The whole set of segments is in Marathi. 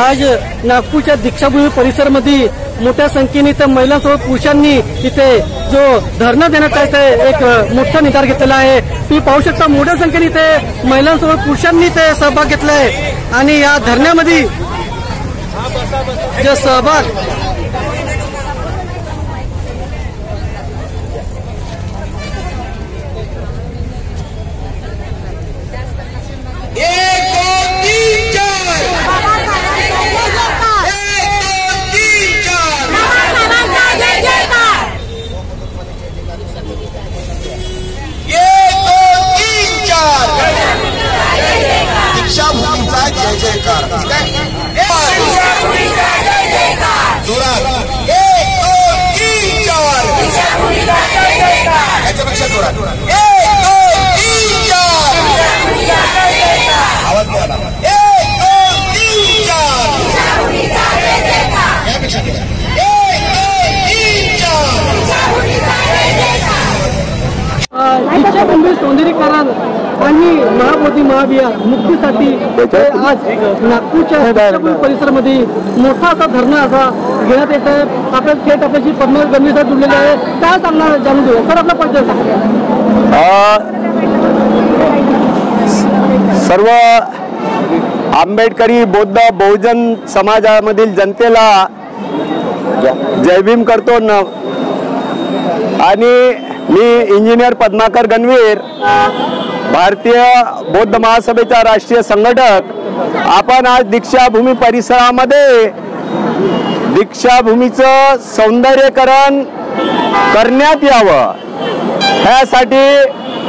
आज नागपूरच्या दीक्षाभूमी परिसरामध्ये मोठ्या संख्येने इथे महिलांसोबत पुरुषांनी इथे जो धरणं देण्यात येते एक मोठा निर्धार घेतलेला आहे। तुम्ही पाहू शकता मोठ्या संख्येने इथे महिलांसोबत पुरुषांनी इथे सहभाग घेतला आहे आणि या धरण्यामध्ये जो सहभाग दीक्षाभूमी सौंदर्यीकरण आणि महाबोधी महाविहार मुक्तीसाठी आज नागपूरच्या दीक्षाभूमी परिसरामध्ये मोठा असा धरणं असा घेण्यात येत आहे। आपल्या थेट आपल्याशी पद्मनाभ गंभीर साहेब जुळलेले आहे, काय सांगणार जाणून घेऊ सर आपला परिचय सांगा। सर्व आंबेडकरी बौद्ध बहुजन समाजामधील जनतेला जय भीम करतो आणि मी इंजिनियर पद्माकर गणवीर, भारतीय बौद्ध महासभेचा राष्ट्रीय संघटक। आपण आज दीक्षाभूमी परिसरामध्ये दीक्षाभूमीचं सौंदर्यीकरण करण्यात यावं ह्यासाठी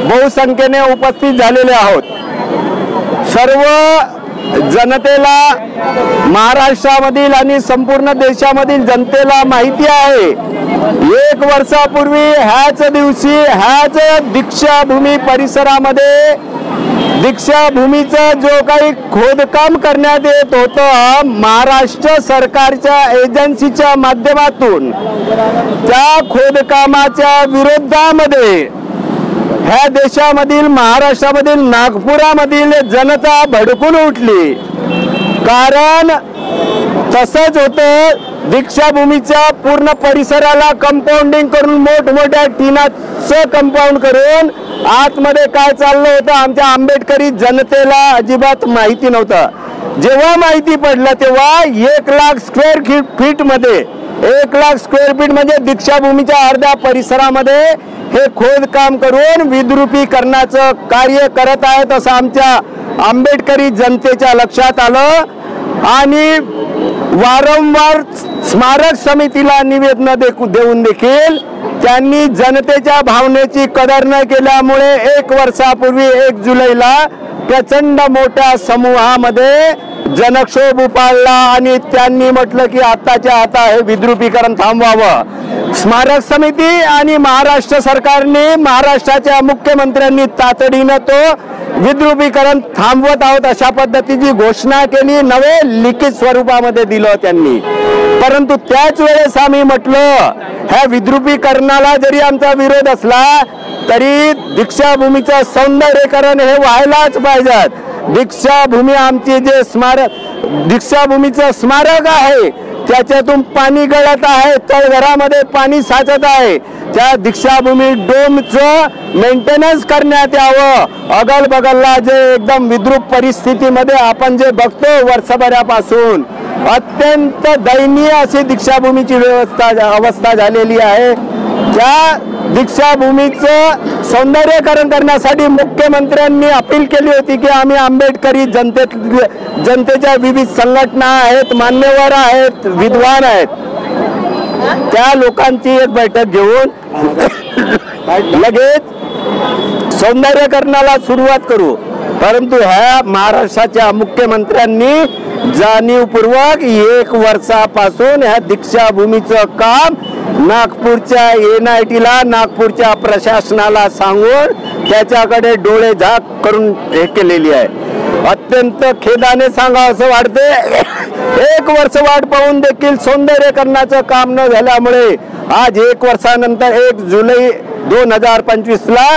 बहुसंख्येने उपस्थित झालेले आहोत। सर्व जनतेला महाराष्ट्रामधील आणि संपूर्ण देशामधील जनतेला माहिती आहे, 1 वर्षापूर्वी ह्याच दिवशी ह्याच दीक्षाभूमी परिसरामध्ये दीक्षाभूमीचं जो काही खोदकाम करण्यात येत होतं महाराष्ट्र सरकारच्या एजन्सीच्या माध्यमातून, त्या खोदकामाच्या विरोधामध्ये ह्या देशामधील महाराष्ट्रामधील नागपुरामधील जनता भडकून उठली। कारण तसंच होतं, दीक्षाभूमीच्या पूर्ण परिसराला कंपाऊंडिंग करून मोठमोठ्या टीनाचं कंपाऊंड करून आतमध्ये काय चाललं होतं आमच्या आंबेडकरी जनतेला अजिबात माहिती नव्हतं। जेव्हा माहिती पडलं तेव्हा 1 लाख स्क्वेअर फीट मध्ये 1 लाख स्क्वेअर फीट म्हणजे दीक्षाभूमीच्या अर्ध्या परिसरामध्ये हे खोदकाम करून विद्रुपीकरणाचं कार्य करत आहेत असं आमच्या आंबेडकरी जनतेच्या लक्षात आलं आणि वारंवार स्मारक समितीला निवेदन देऊन देखील त्यांनी जनतेच्या भावनेची कदर न केल्यामुळे 1 वर्षापूर्वी 1 जुलैला प्रचंड मोठ्या समूहामध्ये जनक्षोभ उपाडला आणि त्यांनी म्हटलं की आताच्या आता हे विद्रुपीकरण थांबवावं। स्मारक समिती आणि महाराष्ट्र सरकारने, महाराष्ट्राच्या मुख्यमंत्र्यांनी तातडीनं तो विद्रुपीकरण थांबवत आहोत अशा पद्धतीची घोषणा केली, नवे लिखित स्वरूपामध्ये दिलं त्यांनी। परंतु त्याच वेळेस आम्ही म्हटलं ह्या विद्रुपीकरणाला जरी आमचा विरोध असला तरी दीक्षाभूमीचं सौंदर्यीकरण हे व्हायलाच पाहिजे। दीक्षाभूमी आमची जे स्मारक दीक्षाभूमीचं स्मारक आहे त्याच्यातून पाणी गळत आहे, तळघरामध्ये पाणी साचत आहे, त्या दीक्षाभूमी डोमचं मेंटेनन्स करण्यात यावं। अगल बगलला जे एकदम विद्रूप परिस्थितीमध्ये आपण जे बघतो वर्षभरापासून अत्यंत दयनीय अशी दीक्षाभूमीची अवस्था झालेली आहे। त्या दीक्षाभूमीचं सौंदर्यीकरण करण्यासाठी मुख्यमंत्र्यांनी अपील केली होती की आम्ही आंबेडकरी जनतेच्या विविध संघटना आहेत, मान्यवर आहेत, विद्वान आहेत, त्या लोकांची एक बैठक घेऊन लगेच सौंदर्यीकरणाला सुरुवात करू। परंतु ह्या महाराष्ट्राच्या मुख्यमंत्र्यांनी जाणीवपूर्वक 1 वर्षापासून ह्या दीक्षाभूमीचं काम नागपूरच्या NITला, नागपूरच्या प्रशासनाला सांगून त्याच्याकडे डोळे झाक करून हे केलेली आहे। अत्यंत खेदाने सांगा असं वाटते 1 वर्ष वाट पाहून देखील सौंदर्यीकरणाचं काम न झाल्यामुळे आज 1 वर्षानंतर 1 जुलै 2025ला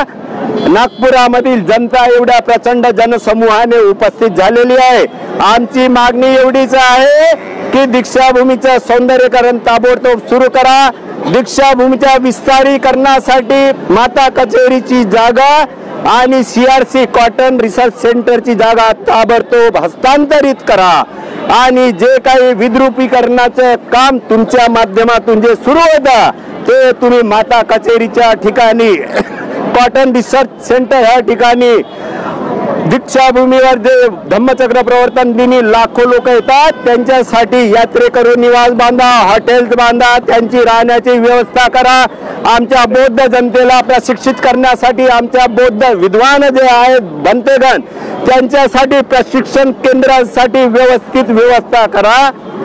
नागपुरामधील जनता एवढ्या प्रचंड जनसमूहाने उपस्थित झालेली आहे। आमची मागणी एवढीच आहे की दीक्षाभूमीचं सौंदर्यीकरण ताबडतोब सुरू करा. दीक्षाभूमीच्या विस्तारीकरणासाठी माता कचेरीची जागा आणि CRC कॉटन रिसर्च सेंटरची जागा ताबडतोब हस्तांतरित करा आणि जे काही विद्रुपीकरणाचं काम तुमच्या माध्यमातून जे सुरू होतं ते तुम्ही माता कचेरीच्या ठिकाणी कॉटन रिसर्च सेंटर ह्या ठिकाणी दीक्षाभूमीवर जे धम्मचक्र प्रवर्तन दिनी लाखो लोक येतात त्यांच्यासाठी यात्रेकरू निवास बांधा, हॉटेल्स बांधा, त्यांची राहण्याची व्यवस्था करा. आमच्या बौद्ध जनतेला प्रशिक्षित करण्यासाठी आमच्या बौद्ध विद्वान जे आहेत भंतेगण त्यांच्यासाठी प्रशिक्षण केंद्रासाठी व्यवस्थित व्यवस्था करा.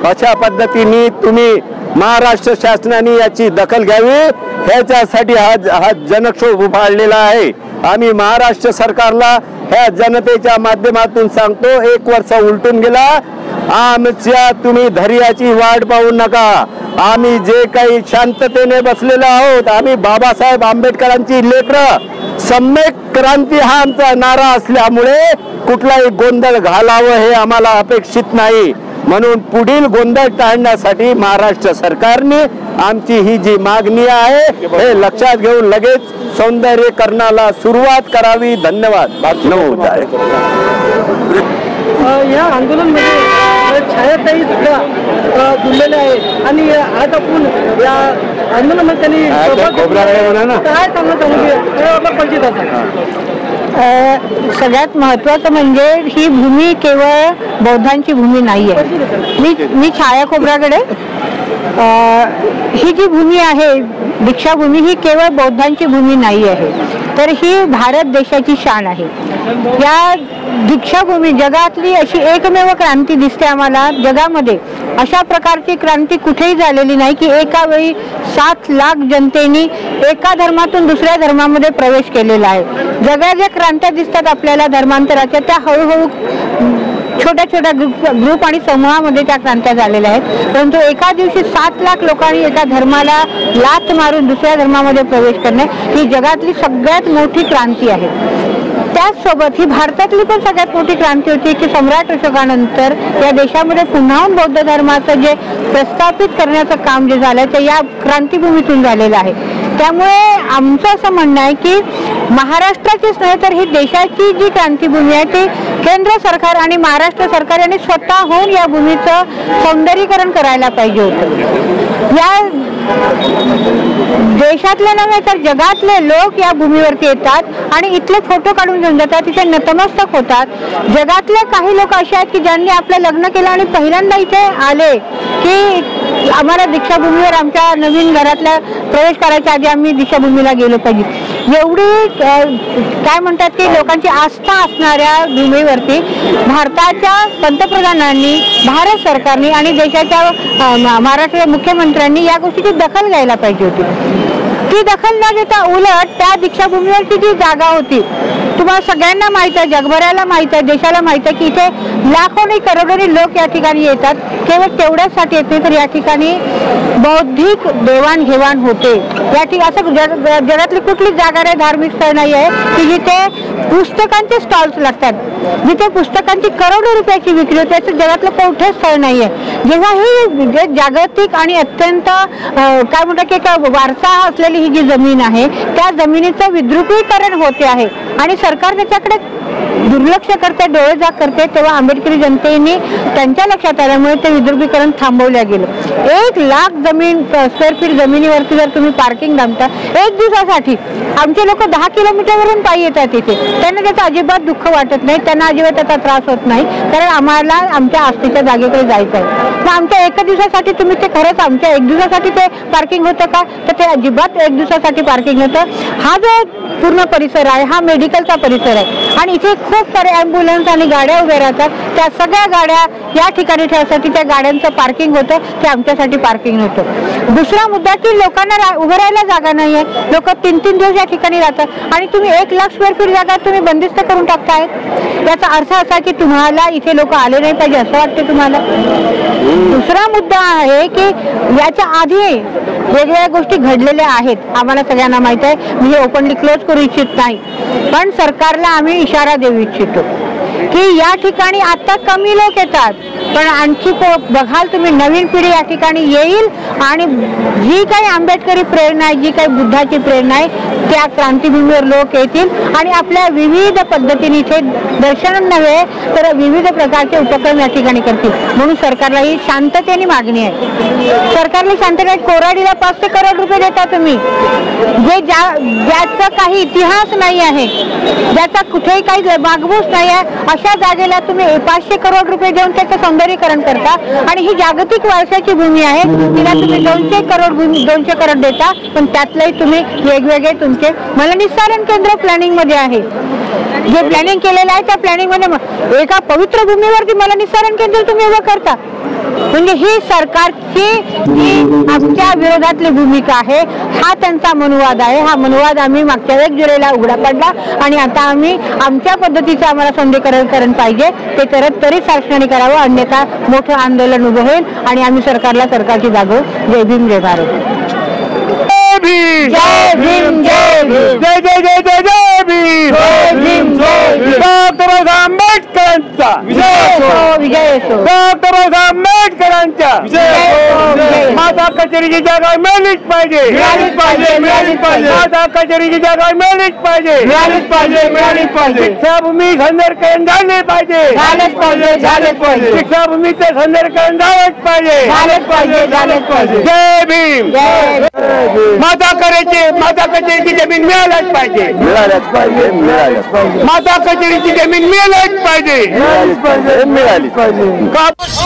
अशा पद्धतीने तुम्ही महाराष्ट्र शासनाने याची दखल घ्यावी. ह्याच्यासाठी हा जनक्षोभ उभारलेला आहे. आम्ही महाराष्ट्र सरकारला ह्या जनतेच्या माध्यमातून सांगतो, 1 वर्ष उलटून गेला, आमच्या तुम्ही धैर्याची वाट पाहू नका. आम्ही जे काही शांततेने बसलेलो आहोत, आम्ही बाबासाहेब आंबेडकरांची लेकरं, सम्यक क्रांती हा आमचा नारा असल्यामुळे कुठलाही गोंधळ घालावं हे आम्हाला अपेक्षित नाही. म्हणून पुढील गोंधळ टाळण्यासाठी महाराष्ट्र सरकारने आमची ही जी मागणी आहे हे लक्षात घेऊन लगेच सौंदर्यीकरणाला सुरुवात करावी. धन्यवाद. या आंदोलनामध्ये छायाताई सुद्धा जुळलेल्या आहेत आणि आज आपण या आंदोलनामध्ये त्यांनी काय सांगणं परिचित असा. सगळ्यात महत्त्वाचं म्हणजे ही भूमी केवळ बौद्धांची भूमी नाही आहे. मी छाया खोब्रागडे. ही जी भूमी आहे दीक्षाभूमी ही केवळ बौद्धांची भूमी नाही आहे, तर ही भारत देशाची शान आहे. या दीक्षाभूमी जगातली अशी एकमेव क्रांती दिसते आम्हाला जगामध्ये. अशा प्रकारची क्रांती कुठेही झालेली नाही की एका वेळी 7 लाख जनतेने एका धर्मातून दुसऱ्या धर्मामध्ये प्रवेश केलेला आहे. जगात ज्या क्रांत्या दिसतात आपल्याला धर्मांतराच्या त्या हळूहळू छोट्या छोट्या ग्रुप आणि समूहामध्ये त्या क्रांत्या झालेल्या आहेत. परंतु एका दिवशी 7 लाख लोकांनी एका धर्माला लाथ मारून दुसऱ्या धर्मामध्ये प्रवेश करणे ही जगातली सगळ्यात मोठी क्रांती आहे. त्याचसोबत ही भारतातली पण सगळ्यात मोठी क्रांती होती की सम्राट अशोकानंतर या देशामध्ये पुन्हा बौद्ध धर्माचं जे प्रस्थापित करण्याचं काम जे झालं ते या क्रांतीभूमीतून झालेलं आहे. त्यामुळे आमचं असं म्हणणं आहे की महाराष्ट्राचीच नाही तर ही देशाची जी क्रांतीभूमी आहे ती केंद्र सरकार आणि महाराष्ट्र सरकार यांनी स्वतःहून या भूमीचं सौंदर्यीकरण करायला पाहिजे होतं. या देशातले नव्हे तर जगातले लोक या भूमीवरती येतात आणि इथले फोटो काढून घेऊन जातात, तिथे नतमस्तक होतात. जगातले काही लोक असे आहेत की ज्यांनी आपलं लग्न केलं आणि पहिल्यांदा इथे आले की आम्हाला दीक्षाभूमीवर आमच्या नवीन घरातल्या प्रवेश करायच्या आधी आम्ही दीक्षाभूमीला गेलो पाहिजे. एवढी काय म्हणतात की लोकांची आस्था असणाऱ्या भूमीवरती भारताच्या पंतप्रधानांनी, भारत सरकारने आणि देशाच्या महाराष्ट्र मुख्यमंत्र्यांनी या गोष्टीची दखल घ्यायला पाहिजे होती. ती दखल न घेता उलट त्या दीक्षाभूमीवरची जी जागा होती, तुम्हाला सगळ्यांना माहित आहे, जगभराला माहित आहे, देशाला माहित आहे की इथे लाखोनी करोडोनी लोक या ठिकाणी येतात. केवळ तेवढ्यासाठी येत नाही तर या ठिकाणी बौद्धिक देवाणघेवाण होते. या ठिकाणी असं जगातली कुठलीच जागा नाही, धार्मिक स्थळ नाही आहे की जिथे पुस्तकांचे स्टॉल्स लागतात, जिथे पुस्तकांची करोडो रुपयाची विक्री होते. असं जगातलं कोणतेच स्थळ नाही आहे. जेव्हा ही जागतिक आणि अत्यंत काय म्हणतात की वारसा असलेली ही जी जमीन आहे त्या जमिनीचं विद्रुपीकरण होते आहे आणि सरकार त्याच्याकडे दुर्लक्ष करते, डोळेझाक करते, तेव्हा आंबेडकरी जनतेने त्यांच्या लक्षात आल्यामुळे ते विद्रुपीकरण थांबवल्या गेलं. 1 लाख स्क्वेअर फीट जमिनीवरती जर तुम्ही पार्किंग थांबता 1 दिवसासाठी, आमचे लोक 10 किलोमीटरवरून पायी येतात तिथे, त्यांना त्याचं अजिबात दुःख वाटत नाही, त्यांना अजिबात त्याचा त्रास होत नाही, कारण आम्हाला आमच्या आस्थेच्या जागेकडे जायचं आहे. मग आमच्या 1 दिवसासाठी तुम्ही ते खरंच आमच्या 1 दिवसासाठी ते पार्किंग होतं का? तर ते अजिबात 1 दिवसासाठी पार्किंग होतं. हा जो पूर्ण परिसर आहे हा मेडिकलचा परिसर आहे आणि इथे खूप सारे ॲम्ब्युलन्स आणि गाड्या उभ्या राहतात. त्या सगळ्या गाड्या या ठिकाणी ठेवण्यासाठी त्या गाड्यांचं पार्किंग होतं, ते आमच्यासाठी पार्किंग होतं. दुसरा मुद्दा की लोकांना उभं राहायला जागा नाही आहे. लोक 3-3 दिवस या ठिकाणी राहतात आणि तुम्ही 1 लाख स्क्वेअर फीट जागा तुम्ही बंदिस्त करून टाकताय. याचा अर्थ असा की तुम्हाला इथे लोक आले नाही पाहिजे असं वाटते तुम्हाला. दुसरा मुद्दा आहे की याच्या आधी वेगवेगळ्या गोष्टी घडलेल्या आहेत, आम्हाला सगळ्यांना माहित आहे. मी ओपनली क्लोज करू इच्छित नाही, पण सरकारला आम्ही इशारा देऊ इच्छितो की या ठिकाणी आता कमी लोक येतात, पण आणखी बघाल तुम्ही नवीन पिढी या ठिकाणी येईल आणि जी काही आंबेडकरी प्रेरणा आहे, जी काही बुद्धाची प्रेरणा आहे, त्या क्रांतीभूमीवर लोक येतील आणि आपल्या विविध पद्धतीने इथे दर्शन नव्हे तर विविध प्रकारचे उपक्रम या ठिकाणी करतील. म्हणून सरकारला ही शांततेने मागणी आहे. सरकारला शांतता, कोराडीला 500 करोड रुपये देता तुम्ही, जे ज्याचा काही इतिहास नाही आहे, ज्याचा कुठेही काही मागमूस नाही आहे, अशा जागेला तुम्ही 500 करोड रुपये देऊन त्याचं सौंदर्यीकरण करता आणि ही जागतिक वारशाची भूमी आहे, तिला तुम्ही 200 करोड देता, पण त्यातलंही तुम्ही वेगवेगळे तुमचे मला निस्सारण केंद्र प्लॅनिंग मध्ये आहे. जे प्लॅनिंग केलेलं आहे त्या प्लॅनिंग मध्ये एका पवित्र भूमीवरती मला निस्सारण केंद्र तुम्ही उभं करता. म्हणजे ही सरकारची जी आमच्या विरोधातली भूमिका आहे, हा त्यांचा मनुवाद आहे. हा मनुवाद आम्ही मागच्या 1 जुलैला उघडा पडला आणि आता आम्ही आमच्या पद्धतीचं आम्हाला सौंदर्यीकरण पाहिजे ते करत तरी शासनाने करावं, अन्यथा मोठं आंदोलन उभं होईल आणि आम्ही सरकारची जागो. जय भीम, जय भारत. जय भीम, जय भीम, जय जय जय जय जय भीम, जय भीम, जय भीम. डॉक्टर आंबेडकरांचा विजय असो. डॉक्टर आंबेडकरांच्या माता कचेरीची जागा मिळालीच पाहिजे, मिळालीच पाहिजे, मिळालीच पाहिजे. माता कचेरीची जागा मिळालीच पाहिजे, मिळालीच पाहिजे, मिळालीच पाहिजे. शिक्षाभूमी सौंदर्यीकरण झाले पाहिजे, झालेच पाहिजे, झालेच पाहिजे. शिक्षाभूमीचं सौंदर्यीकरण झालंच पाहिजे, झालेच पाहिजे, झालेच पाहिजे. जय भीम. जय माता कचेरीची जमीन मिळायलाच पाहिजे, मिळाल्याच पाहिजे, मिळाल्याच पाहिजे, माता कचेरीची जमीन मिळायलाच पाहिजे, मिळालीच पाहिजे, मिळालीच पाहिजे. कापूस